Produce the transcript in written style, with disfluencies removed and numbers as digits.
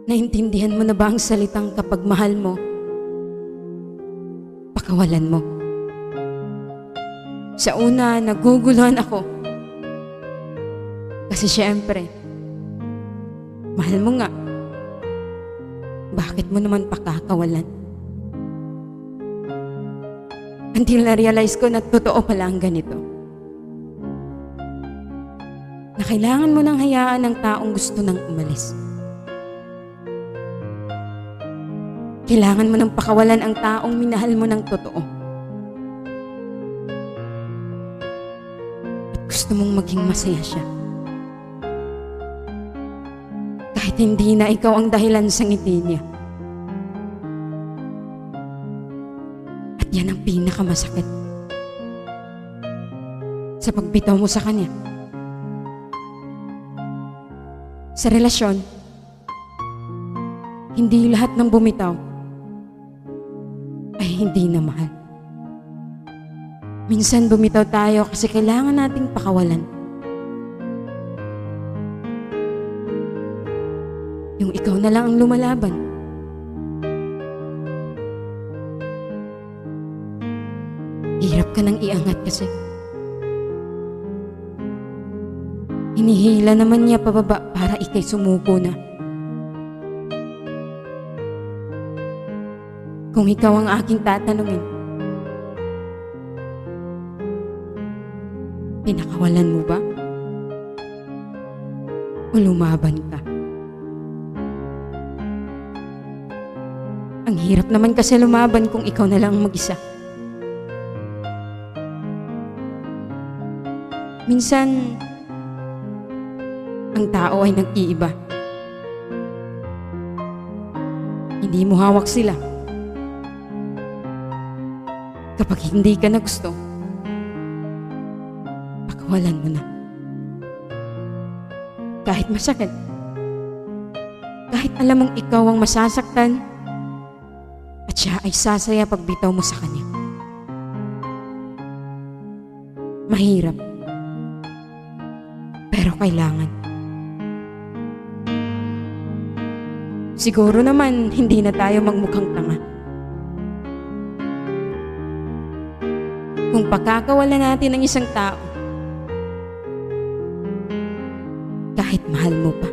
Naintindihan mo na ba ang salitang kapag mahal mo, pakawalan mo? Sa una, naguguluhan ako. Kasi syempre, mahal mo nga. Bakit mo naman pakakawalan? Until na-realize ko na totoo pala ang ganito. Na kailangan mo nang hayaan ng taong gusto nang umalis. Kailangan mo nang pakawalan ang taong minahal mo ng totoo. At gusto mong maging masaya siya. Kahit hindi na ikaw ang dahilan sa ngiti niya. At yan ang pinakamasakit sa pagbitaw mo sa kanya. Sa relasyon, hindi lahat ng bumitaw ay hindi na mahal. Minsan bumitaw tayo kasi kailangan nating pakawalan. Yung ikaw na lang ang lumalaban. Hirap ka nang iangat kasi. Hinihila naman niya pababa para ikay sumuko na. Kung ikaw ang aking tatanungin, pinakawalan mo ba? O lumaban ka? Ang hirap naman kasi lumaban kung ikaw na lang mag-isa. Minsan, ang tao ay nag-iiba. Hindi mo hawak sila. Kapag hindi ka na gusto, pakawalan mo na. Kahit masakit, kahit alam mong ikaw ang masasaktan, at siya ay sasaya pag bitaw mo sa kanya. Mahirap, pero kailangan. Siguro naman, hindi na tayo magmukhang tanga. Kung pakakawalan natin ang isang tao, kahit mahal mo pa.